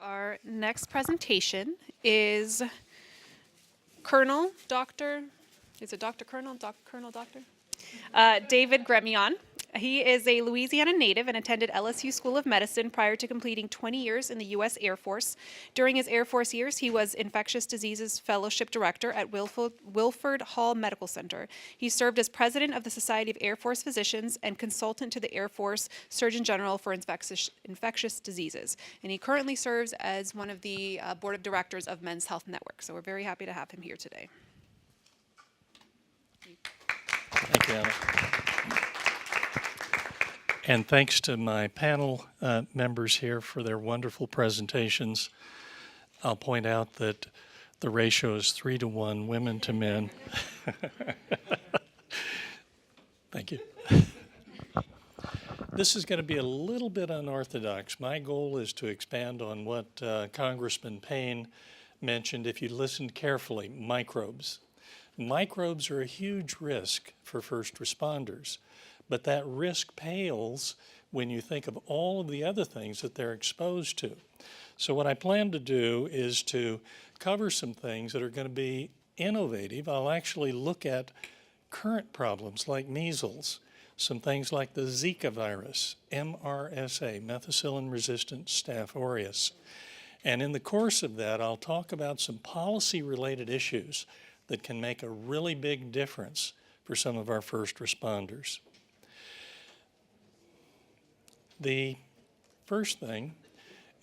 Our next presentation is Colonel Dr. Is it Dr. Colonel? Colonel Doctor? David Gremillion. He is a Louisiana native and attended LSU School of Medicine prior to completing 20 years in the U.S. Air Force. During his Air Force years, he was Infectious Diseases Fellowship Director at Wilford Hall Medical Center. He served as president of the Society of Air Force Physicians and consultant to the Air Force Surgeon General for infectious diseases. And he currently serves as one of the board of directors of Men's Health Network. So we're very happy to have him here today. Thank you, Anna. And thanks to my panel members here for their wonderful presentations. I'll point out that the ratio is 3-to-1 women to men. Thank you. This is going to be a little bit unorthodox. My goal is to expand on what Congressman Payne mentioned. If you listened carefully, microbes. Microbes are a huge risk for first responders, but that risk pales when you think of all of the other things that they're exposed to. So what I plan to do is to cover some things that are going to be innovative. I'll actually look at current problems like measles, some things like the Zika virus, MRSA, methicillin-resistant Staph aureus. And in the course of that, I'll talk about some policy-related issues that can make a really big difference for some of our first responders. The first thing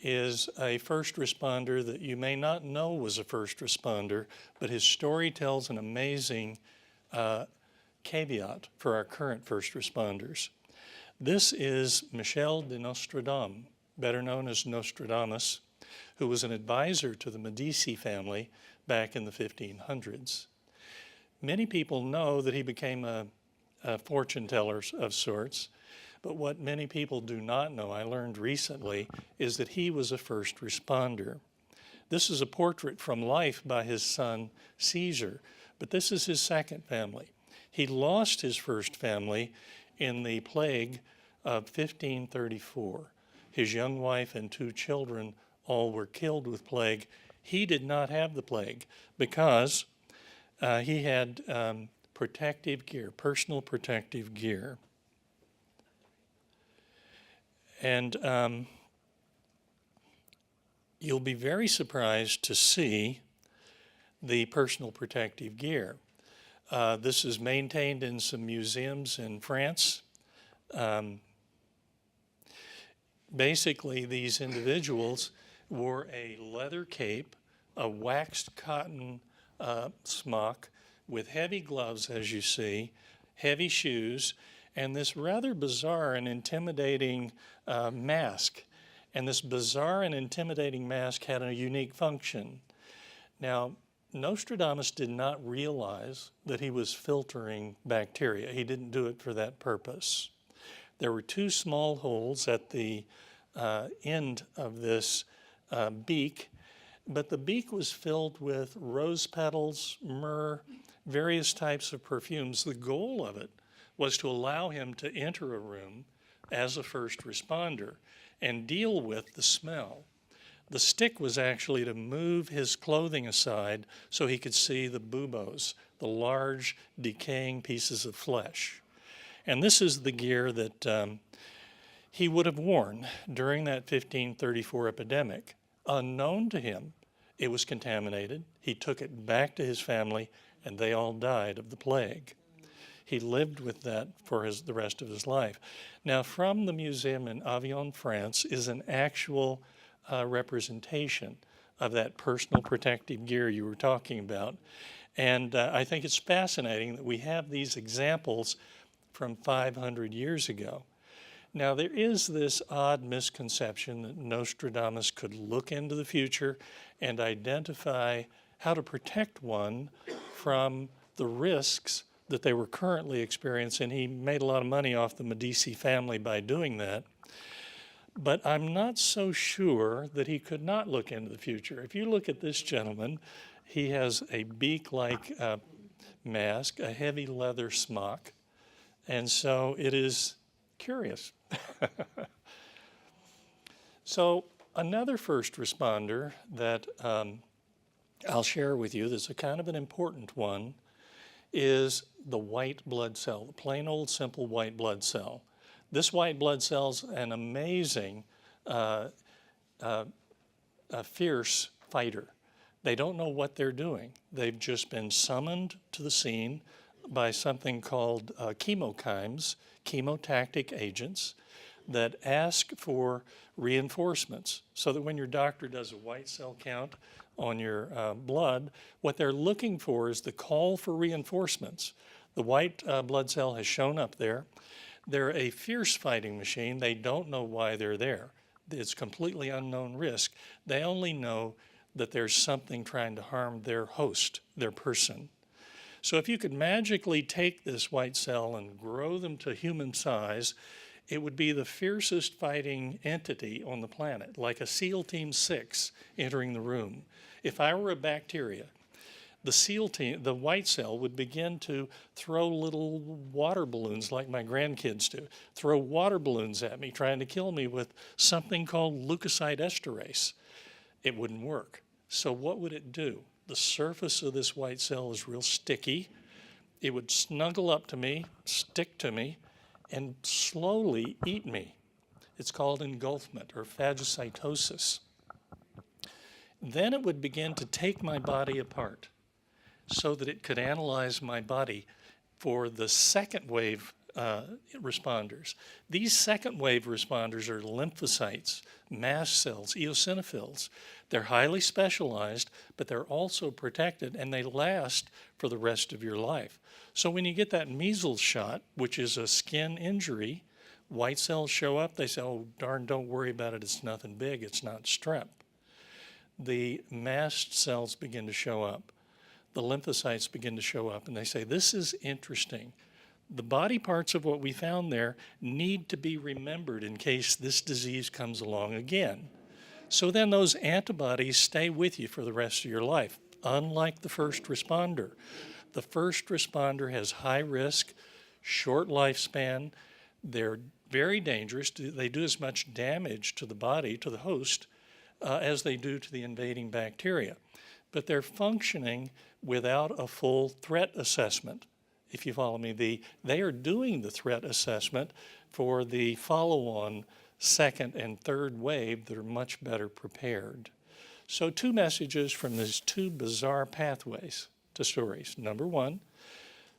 is a first responder that you may not know was a first responder, but his story tells an amazing caveat for our current first responders. This is Michel de Nostradam, better known as Nostradamus, who was an advisor to the Medici family back in the 1500s. Many people know that he became a fortune teller of sorts, but what many people do not know, I learned recently, is that he was a first responder. This is a portrait from life by his son Caesar, but this is his second family. He lost his first family in the plague of 1534. His young wife and 2 children all were killed with plague. He did not have the plague because he had protective gear, personal protective gear. And you'll be very surprised to see the personal protective gear. This is maintained in some museums in France. Basically, these individuals wore a leather cape, a waxed cotton smock with heavy gloves, as you see, heavy shoes, and this rather bizarre and intimidating mask. And this bizarre and intimidating mask had a unique function. Now, Nostradamus did not realize that he was filtering bacteria. He didn't do it for that purpose. There were 2 small holes at the end of this beak, but the beak was filled with rose petals, myrrh, various types of perfumes. The goal of it was to allow him to enter a room as a first responder and deal with the smell. The stick was actually to move his clothing aside so he could see the buboes, the large decaying pieces of flesh. And this is the gear that he would have worn during that 1534 epidemic. Unknown to him, it was contaminated. He took it back to his family, and they all died of the plague. He lived with that for the rest of his life. Now, from the museum in Avignon, France, is an actual representation of that personal protective gear you were talking about. And I think it's fascinating that we have these examples from 500 years ago. Now, there is this odd misconception that Nostradamus could look into the future and identify how to protect one from the risks that they were currently experiencing. He made a lot of money off the Medici family by doing that. But I'm not so sure that he could not look into the future. If you look at this gentleman, he has a beak-like mask, a heavy leather smock, and so it is curious. So Another first responder that I'll share with you that's a kind of an important one is the white blood cell, the plain old simple white blood cell. This white blood cell's an amazing, a fierce fighter. They don't know what they're doing. They've just been summoned to the scene by something called chemokines, chemotactic agents, that ask for reinforcements, so that when your doctor does a white cell count on your blood, what they're looking for is the call for reinforcements. The white blood cell has shown up there. They're a fierce fighting machine. They don't know why they're there. It's completely unknown risk. They only know that there's something trying to harm their host, their person. So if you could magically take this white cell and grow them to human size, it would be the fiercest fighting entity on the planet, like a SEAL Team 6 entering the room. If I were a bacteria, the SEAL team, the white cell, would begin to throw little water balloons like my grandkids do, throw water balloons at me, trying to kill me with something called leukocyte esterase. It wouldn't work. So what would it do? The surface of this white cell is real sticky. It would snuggle up to me, stick to me, and slowly eat me. It's called engulfment or phagocytosis. Then it would begin to take my body apart so that it could analyze my body for the second wave responders. These second wave responders are lymphocytes, mast cells, eosinophils. They're highly specialized, but they're also protected, and they last for the rest of your life. So when you get that measles shot, which is a skin injury, white cells show up. They say, oh, darn, don't worry about it. It's nothing big. It's not strep. The mast cells begin to show up. The lymphocytes begin to show up, and they say, this is interesting. The body parts of what we found there need to be remembered in case this disease comes along again. So then those antibodies stay with you for the rest of your life, unlike the first responder. The first responder has high risk, short lifespan. They're very dangerous. They do as much damage to the body, to the host, as they do to the invading bacteria. But they're functioning without a full threat assessment. If you follow me, they are doing the threat assessment for the follow-on second and third wave that are much better prepared. So 2 messages from these 2 bizarre pathways to stories. Number 1,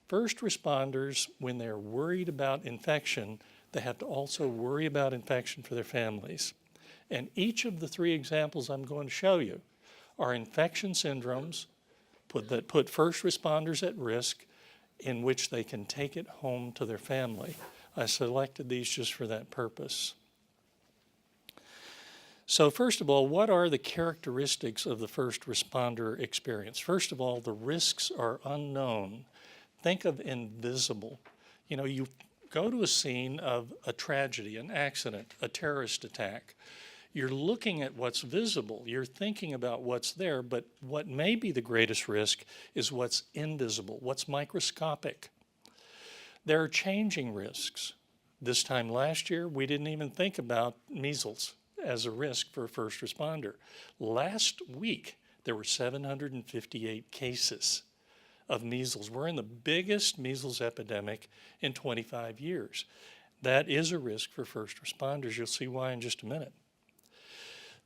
first responders, when they're worried about infection, they have to also worry about infection for their families. And each of the 3 examples I'm going to show you are infection syndromes that put first responders at risk, in which they can take it home to their family. I selected these just for that purpose. So first of all, what are the characteristics of the first responder experience? First of all, the risks are unknown. Think of invisible. You know, you go to a scene of a tragedy, an accident, a terrorist attack. You're looking at what's visible. You're thinking about what's there, but what may be the greatest risk is what's invisible, what's microscopic. There are changing risks. This time last year, we didn't even think about measles as a risk for a first responder. Last week, there were 758 cases of measles. We're in the biggest measles epidemic in 25 years. That is a risk for first responders. You'll see why in just a minute.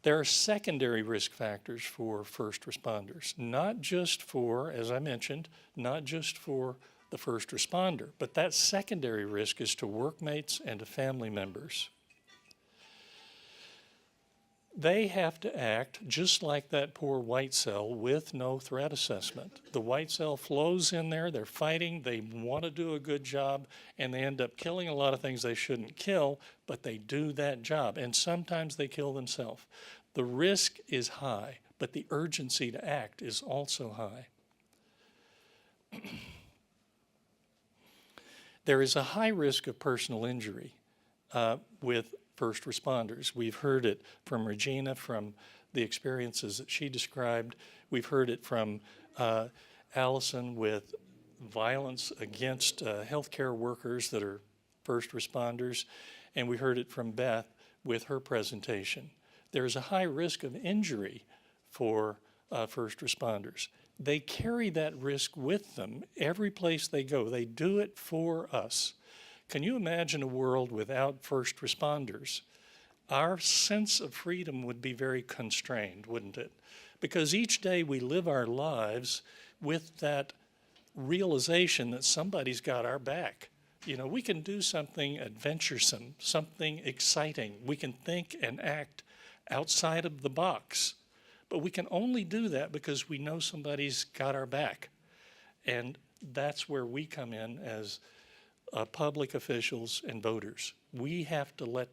There are secondary risk factors for first responders, not just for, as I mentioned, not just for the first responder, but that secondary risk is to workmates and to family members. They have to act just like that poor white cell with no threat assessment. The white cell flows in there, they're fighting, they want to do a good job, and they end up killing a lot of things they shouldn't kill, but they do that job, and sometimes they kill themselves. The risk is high, but the urgency to act is also high. There is a high risk of personal injury with first responders. We've heard it from Regina, from the experiences that she described. We've heard it from Allison with violence against healthcare workers that are first responders. And we heard it from Beth with her presentation. there's a high risk of injury for first responders. They carry that risk with them every place they go. They do it for us. Can you imagine a world without first responders? Our sense of freedom would be very constrained, wouldn't it? Because each day we live our lives with that realization that somebody's got our back. You know, we can do something adventuresome, something exciting. We can think and act outside of the box. But we can only do that because we know somebody's got our back. And that's where we come in as public officials and voters. We have to let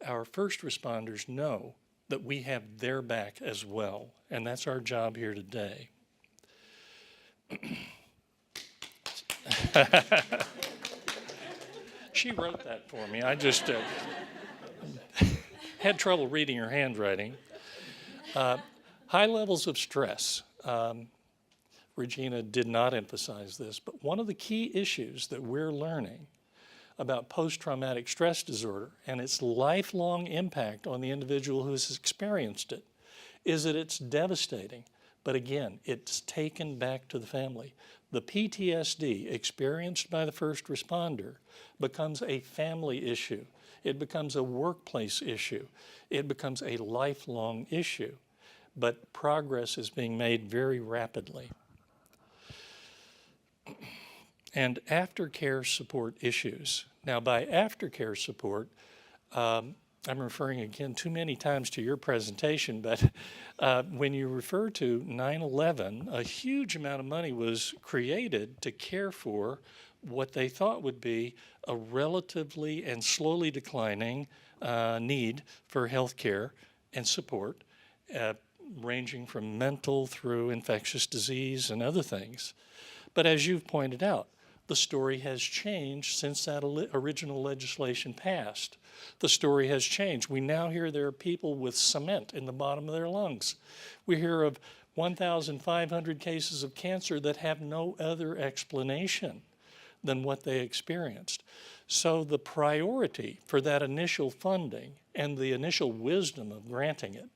our first responders know that we have their back as well. And that's our job here today. She wrote that for me. I just had trouble reading her handwriting. High levels of stress. Regina did not emphasize this, but one of the key issues that we're learning about post-traumatic stress disorder and its lifelong impact on the individual who has experienced it is that it's devastating. But again, it's taken back to the family. The PTSD experienced by the first responder becomes a family issue. It becomes a workplace issue. It becomes a lifelong issue. But progress is being made very rapidly. And aftercare support issues. Now, by aftercare support, I'm referring again too many times to your presentation, but when you refer to 9/11, a huge amount of money was created to care for what they thought would be a relatively and slowly declining need for health care and support, ranging from mental through infectious disease and other things. But as you've pointed out, the story has changed since that original legislation passed. The story has changed. We now hear there are people with cement in the bottom of their lungs. We hear of 1,500 cases of cancer that have no other explanation than what they experienced. So the priority for that initial funding and the initial wisdom of granting it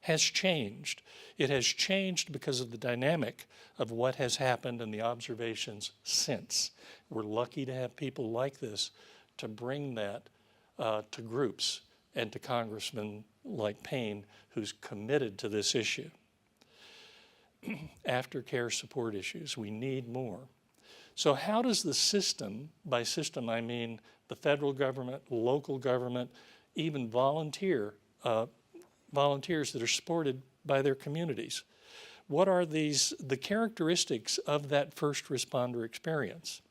has changed. It has changed because of the dynamic of what has happened and the observations since. We're lucky to have people like this to bring that to groups and to congressmen like Payne, who's committed to this issue. Aftercare support issues, we need more. So how does the system, by system I mean the federal government, local government, even volunteers that are supported by their communities. What are the characteristics of that first responder experience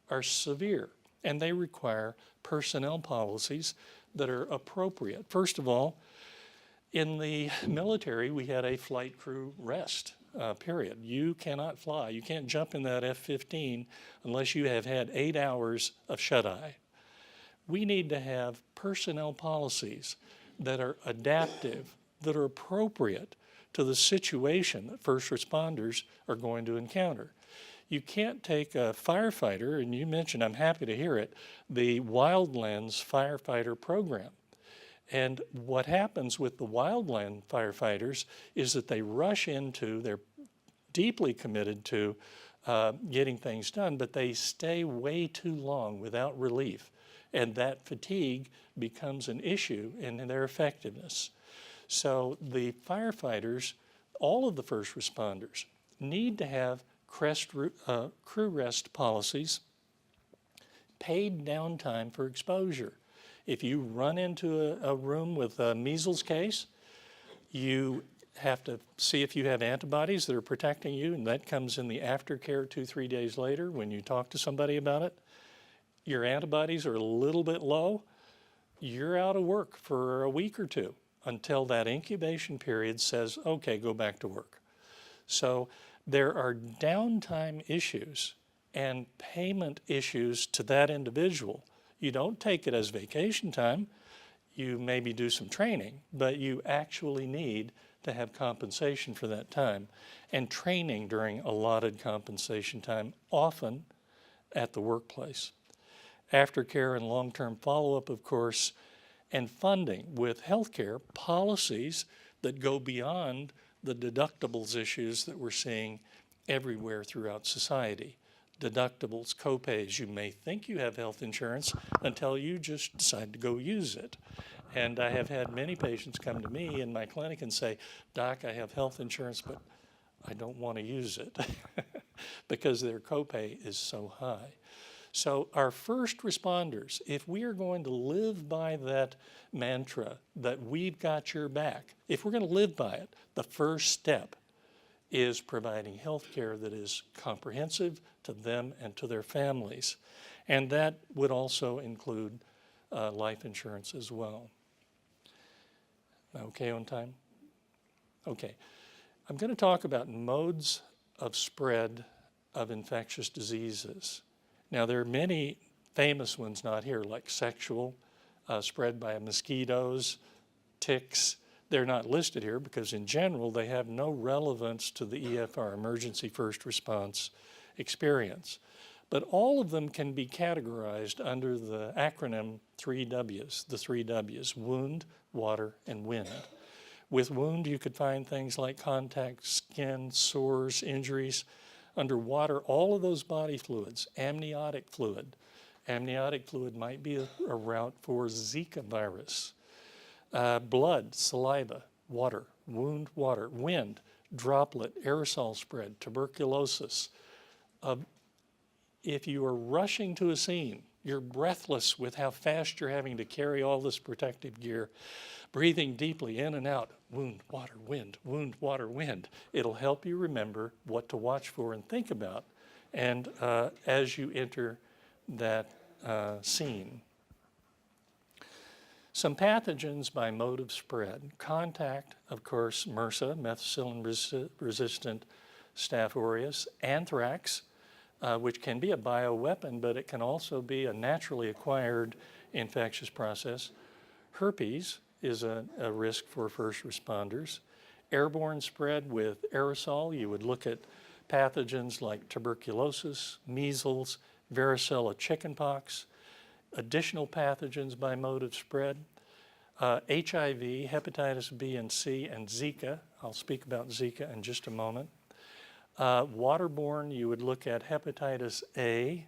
are severe, and they require personnel policies that are appropriate. First of all, in the military, we had a flight crew rest period. You cannot fly. You can't jump in that F-15 unless you have had 8 hours of shut-eye. We need to have personnel policies that are adaptive, that are appropriate to the situation that first responders are going to encounter. You can't take a firefighter, and you mentioned, I'm happy to hear it, the Wildlands firefighter program. And what happens with the wildland firefighters is that they rush into, they're deeply committed to getting things done, but they stay way too long without relief. And that fatigue becomes an issue in their effectiveness. So the firefighters, all of the first responders, need to have crew rest policies, paid downtime for exposure. If you run into a room with a measles case, you have to see if you have antibodies that are protecting you, and that comes in the aftercare 2-3 days later when you talk to somebody about it. Your antibodies are a little bit low, you're out of work for a week or two until that incubation period says, okay, go back to work. So there are downtime issues and payment issues to that individual. You don't take it as vacation time. You maybe do some training, but you actually need to have compensation for that time, and training during allotted compensation time, often at the workplace. Aftercare and long-term follow-up, of course, and funding with healthcare policies that go beyond the deductibles issues that we're seeing everywhere throughout society. Deductibles, copays, you may think you have health insurance until you just decide to go use it. And I have had many patients come to me in my clinic and say, Doc, I have health insurance, but I don't want to use it because their copay is so high. So our first responders, if we are going to live by that mantra that we've got your back, if we're going to live by it, the first step is providing health care that is comprehensive to them and to their families. And that would also include life insurance as well. Okay on time? Okay. I'm going to talk about modes of spread of infectious diseases. Now, there are many famous ones not here, like sexual, spread by mosquitoes, ticks. They're not listed here because in general they have no relevance to the EFR, emergency first response experience. But all of them can be categorized under the acronym 3Ws, the 3Ws, wound, water, and wind. With wound, you could find things like contact skin, sores, injuries. Under water, all of those body fluids, amniotic fluid. Amniotic fluid might be a route for Zika virus. Blood, saliva, water, wound, water, wind, droplet, aerosol spread, tuberculosis. If you are rushing to a scene, you're breathless with how fast you're having to carry all this protective gear, breathing deeply in and out, wound, water, wind, wound, water, wind. It'll help you remember what to watch for and think about and as you enter that scene. Some pathogens by mode of spread. Contact, of course, MRSA, methicillin-resistant Staph aureus, anthrax, which can be a bioweapon, but it can also be a naturally acquired infectious process. Herpes is a risk for first responders. Airborne spread with aerosol, you would look at pathogens like tuberculosis, measles, varicella chickenpox. Additional pathogens by mode of spread, HIV, hepatitis B and C, and Zika. I'll speak about Zika in just a moment. Waterborne, you would look at hepatitis A,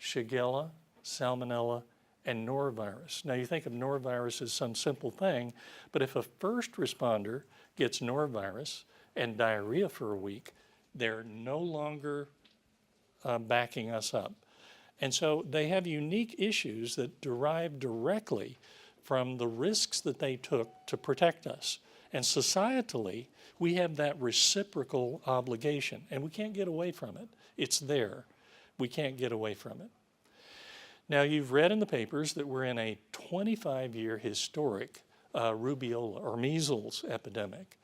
Shigella, Salmonella, and norovirus. Now you think of norovirus as some simple thing, but if a first responder gets norovirus and diarrhea for a week, they're no longer backing us up. And so they have unique issues that derive directly from the risks that they took to protect us. And societally, we have that reciprocal obligation, and we can't get away from it. It's there. We can't get away from it. Now, you've read in the papers that we're in a 25-year historic rubeola or measles epidemic.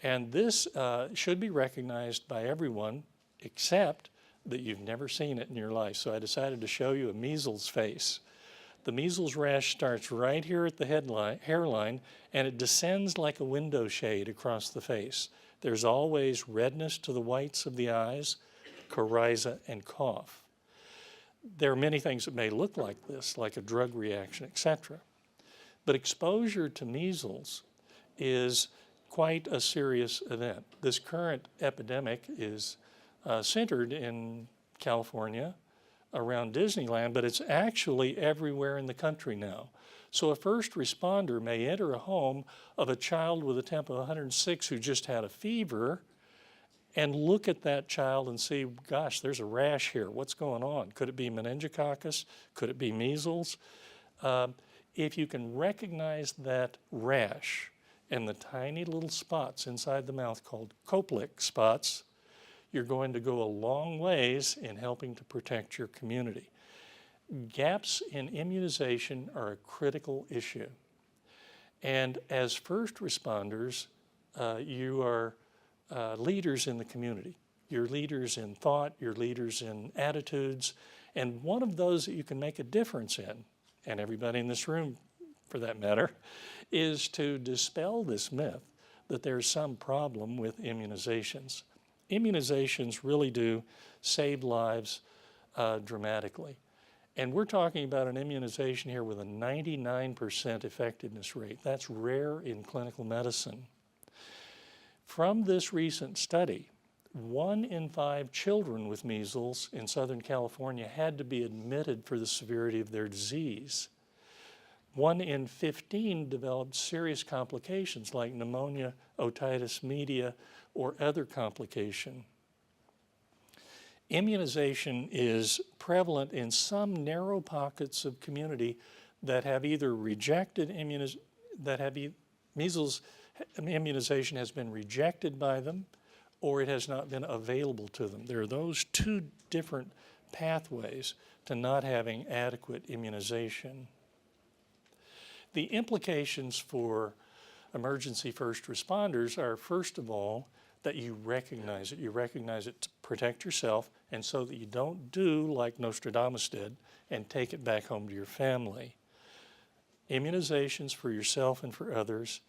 And this should be recognized by everyone except that you've never seen it in your life. So I decided to show you a measles face. The measles rash starts right here at the hairline, and it descends like a window shade across the face. There's always redness to the whites of the eyes, coryza, and cough. There are many things that may look like this, like a drug reaction, etc. But exposure to measles is quite a serious event. This current epidemic is centered in California around Disneyland, but it's actually everywhere in the country now. So a first responder may enter a home of a child with a temp of 106 who just had a fever and look at that child and see, gosh, there's a rash here. What's going on? Could it be meningococcus? Could it be measles? If you can recognize that rash and the tiny little spots inside the mouth called Koplik spots, you're going to go a long ways in helping to protect your community. Gaps in immunization are a critical issue. And as first responders, you are leaders in the community. You're leaders in thought, you're leaders in attitudes, and one of those that you can make a difference in, and everybody in this room for that matter, is to dispel this myth that there's some problem with immunizations. Immunizations really do save lives dramatically. And we're talking about an immunization here with a 99% effectiveness rate. That's rare in clinical medicine. From this recent study, 1 in 5 children with measles in Southern California had to be admitted for the severity of their disease. 1 in 15 developed serious complications like pneumonia, otitis media, or other complication. Immunization is prevalent in some narrow pockets of community that have either rejected measles immunization has been rejected by them, or it has not been available to them. There are those two different pathways to not having adequate immunization. The implications for emergency first responders are, first of all, that you recognize it. You recognize it to protect yourself and so that you don't do like Nostradamus did and take it back home to your family. Immunizations for yourself and for others,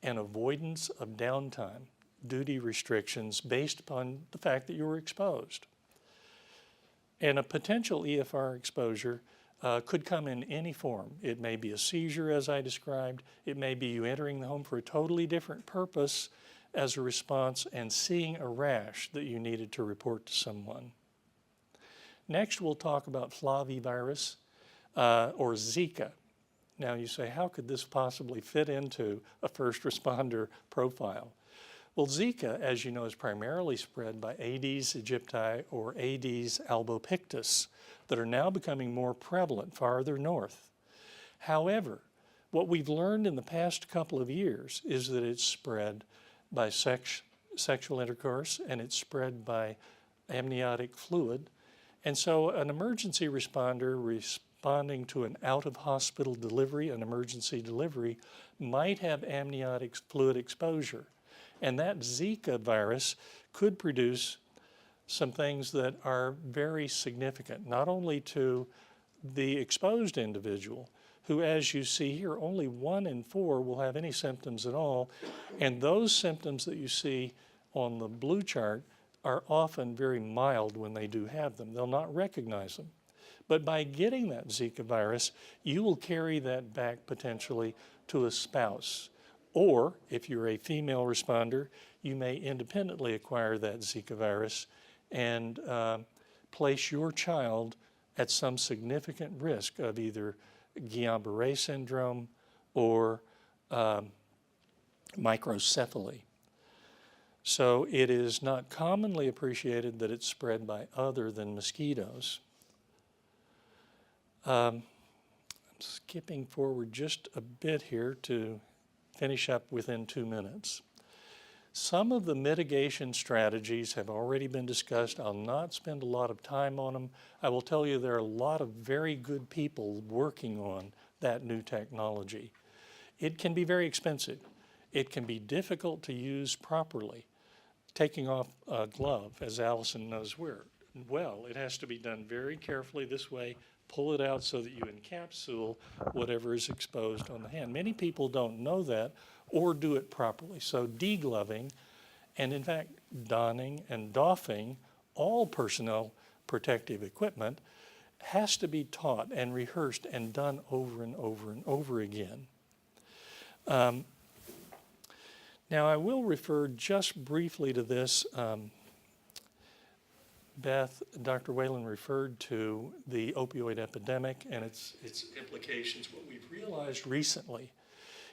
and avoidance of downtime, duty restrictions based upon the fact that you were exposed. And a potential EFR exposure could come in any form. It may be a seizure, as I described. It may be you entering the home for a totally different purpose as a response and seeing a rash that you needed to report to someone. Next, we'll talk about flavivirus or Zika. Now you say, how could this possibly fit into a first responder profile? Well, Zika, as you know, is primarily spread by Aedes aegypti or Aedes albopictus that are now becoming more prevalent farther north. However, what we've learned in the past couple of years is that it's spread by sexual intercourse, and it's spread by amniotic fluid. And so an emergency responder responding to an out-of-hospital delivery, an emergency delivery, might have amniotic fluid exposure. And that Zika virus could produce some things that are very significant, not only to the exposed individual, who, as you see here, only 1 in 4 will have any symptoms at all. And those symptoms that you see on the blue chart are often very mild when they do have them. They'll not recognize them. But by getting that Zika virus, you will carry that back potentially to a spouse. Or, if you're a female responder, you may independently acquire that Zika virus and place your child at some significant risk of either Guillain-Barré syndrome or microcephaly. So it is not commonly appreciated that it's spread by other than mosquitoes. I'm skipping forward just a bit here to finish up within 2 minutes. Some of the mitigation strategies have already been discussed. I'll not spend a lot of time on them. I will tell you there are a lot of very good people working on that new technology. It can be very expensive. It can be difficult to use properly. Taking off a glove, as Allison knows well, it has to be done very carefully this way. Pull it out so that you encapsule whatever is exposed on the hand. Many people don't know that or do it properly. So degloving, and in fact donning and doffing all personnel protective equipment has to be taught and rehearsed and done over and over and over again. Now I will refer just briefly to this. Dr. Whalen referred to the opioid epidemic and its implications. What we've realized recently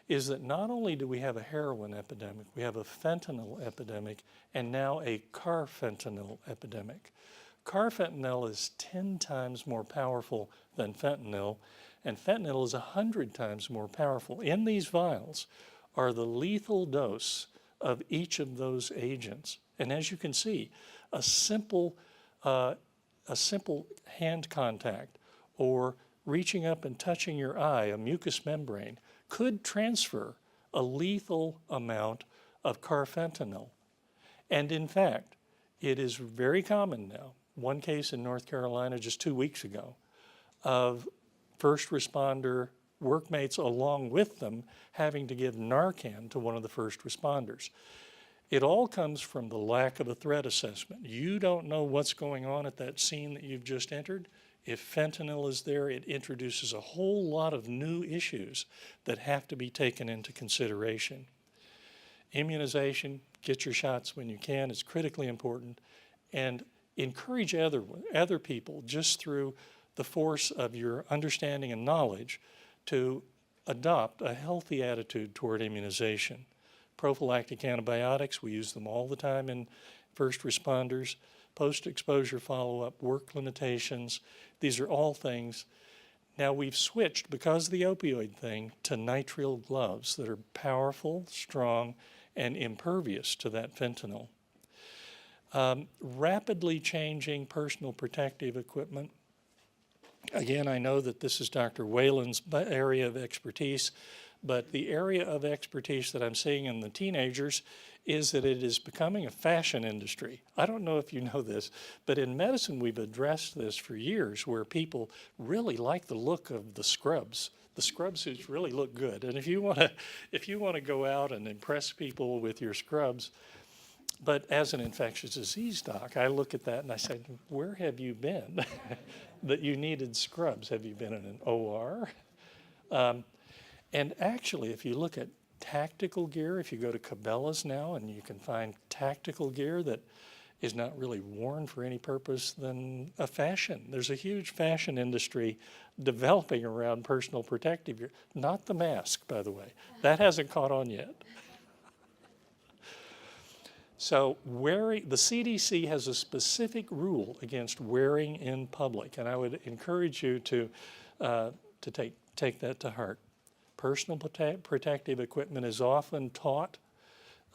is that not only do we have a heroin epidemic, we have a fentanyl epidemic, and now a carfentanil epidemic. Carfentanil is 10 times more powerful than fentanyl, and fentanyl is 100 times more powerful. In these vials are the lethal dose of each of those agents. And as you can see, a simple hand contact or reaching up and touching your eye, a mucous membrane, could transfer a lethal amount of carfentanil. And in fact, it is very common now, one case in North Carolina just 2 weeks ago, of first responder workmates along with them having to give Narcan to one of the first responders. It all comes from the lack of a threat assessment. You don't know what's going on at that scene that you've just entered. If fentanyl is there, it introduces a whole lot of new issues that have to be taken into consideration. Immunization, get your shots when you can, it's critically important, and encourage other people just through the force of your understanding and knowledge to adopt a healthy attitude toward immunization. Prophylactic antibiotics, we use them all the time in first responders. Post-exposure follow-up, work limitations, these are all things. Now we've switched, because of the opioid thing, to nitrile gloves that are powerful, strong, and impervious to that fentanyl. Rapidly changing personal protective equipment. Again, I know that this is Dr. Whalen's area of expertise, but the area of expertise that I'm seeing in the teenagers is that it is becoming a fashion industry. I don't know if you know this, but in medicine we've addressed this for years, where people really like the look of the scrubs. The scrub suits really look good, and if you want to go out and impress people with your scrubs, but as an infectious disease doc, I look at that and I say, where have you been that you needed scrubs? Have you been in an OR? And actually, if you look at tactical gear, if you go to Cabela's now and you can find tactical gear that is not really worn for any purpose than a fashion. There's a huge fashion industry developing around personal protective gear. Not the mask, by the way. That hasn't caught on yet. So the CDC has a specific rule against wearing in public, and I would encourage you to take that to heart. Personal protective equipment is often taught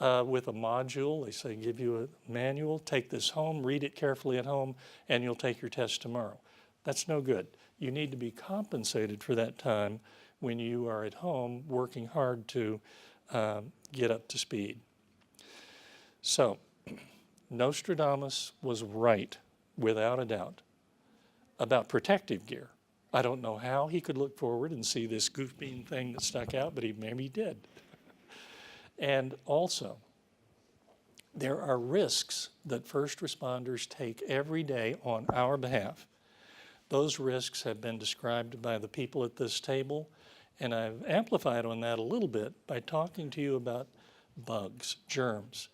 with a module. They say, give you a manual, take this home, read it carefully at home, and you'll take your test tomorrow. That's no good. You need to be compensated for that time when you are at home working hard to get up to speed. So, Nostradamus was right, without a doubt, about protective gear. I don't know how he could look forward and see this goofbean thing that stuck out, but maybe he did. And also, there are risks that first responders take every day on our behalf. Those risks have been described by the people at this table, and I've amplified on that a little bit by talking to you about bugs, germs,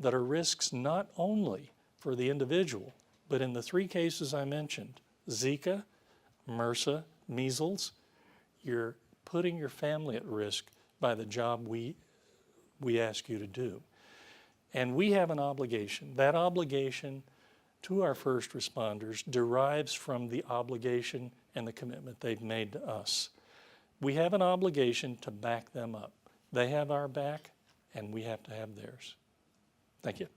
that are risks not only for the individual, but in the 3 cases I mentioned, Zika, MRSA, measles, you're putting your family at risk by the job we ask you to do. And we have an obligation. That obligation to our first responders derives from the obligation and the commitment they've made to us. We have an obligation to back them up. They have our back, and we have to have theirs. Thank you.